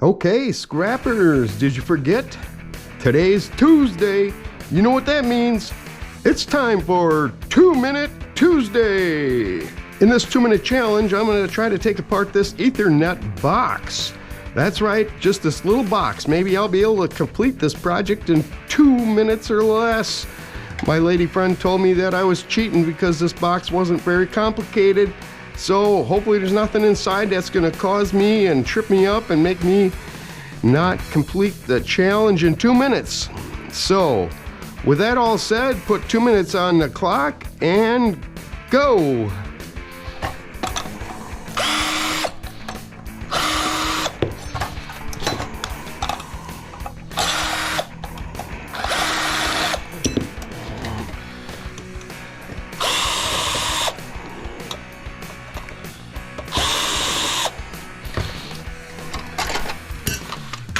Okay, scrappers, did you forget? Today's Tuesday. You know what that means? It's time for 2-Minute Tuesday. In this 2-minute challenge, I'm going to try to take apart this Ethernet box. That's right, just this little box. Maybe I'll be able to complete this project in 2 minutes or less. My lady friend told me that I was cheating because this box wasn't very complicated. So hopefully there's nothing inside that's going to cause me and trip me up and make me not complete the challenge in 2 minutes. So with that all said, put 2 minutes on the clock and go.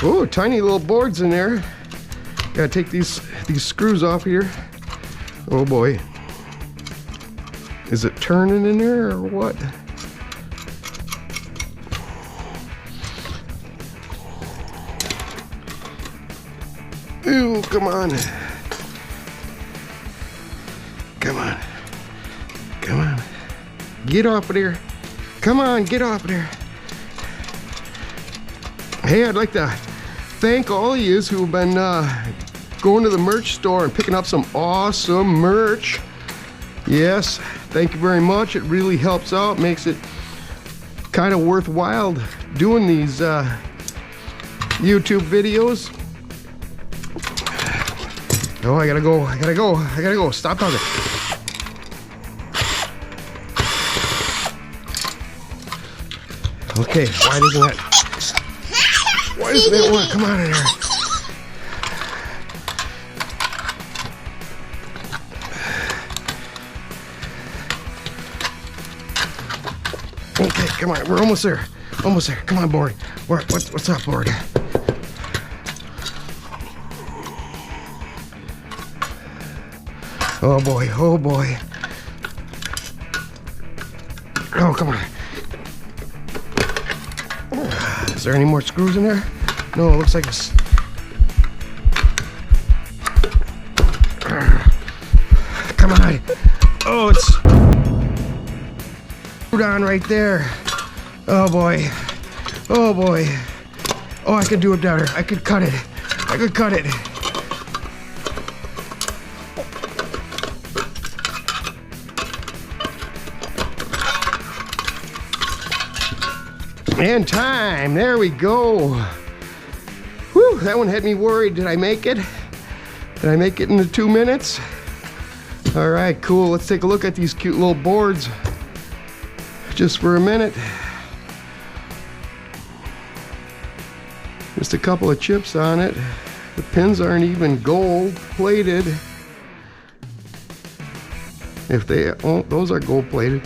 Oh, tiny little boards in there. Gotta take these screws off here. Oh boy. Is it turning in there or what? Ooh, come on. Come on. Come on. Get off of there. Come on, get off of there. Hey, I'd like to thank all of you who have been going to the merch store and picking up some awesome merch. Yes, thank you very much. It really helps out, makes it kind of worthwhile doing these YouTube videos. Oh, I gotta go. Stop talking. Okay, why doesn't that want to come out of there? Okay, come on, we're almost there. Almost there. Come on, board. What's up, board? Oh boy, oh boy. Oh, come on. Is there any more screws in there? No, it looks like it's... Come on. Oh, it's screwed on right there. Oh boy. Oh boy. Oh, I could do it better. I could cut it. I could cut it. And time, there we go. Whew, that one had me worried. Did I make it? Did I make it in the 2 minutes? All right, cool. Let's take a look at these cute little boards just for a minute. Just a couple of chips on it. The pins aren't even gold plated. If they, oh, those are gold plated.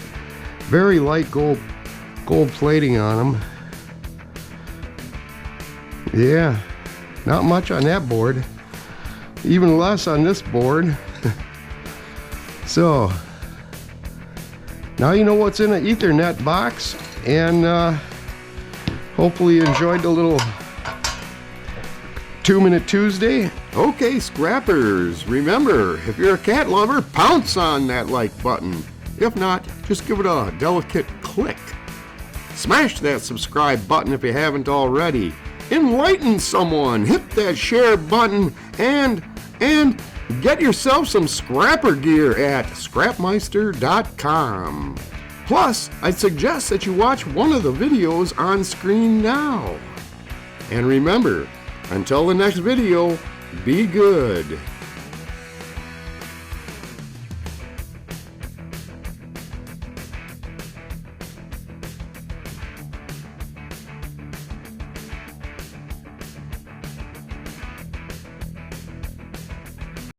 Very light gold plating on them. Yeah, not much on that board. Even less on this board. So now you know what's in an Ethernet box, and hopefully you enjoyed the little 2-Minute Tuesday. Okay, scrappers, remember, if you're a cat lover, pounce on that like button. If not, just give it a delicate click. Smash that subscribe button if you haven't already. Enlighten someone. Hit that share button and get yourself some scrapper gear at Scrap-Meister.com. Plus, I'd suggest that you watch one of the videos on screen now. And remember, until the next video, be good.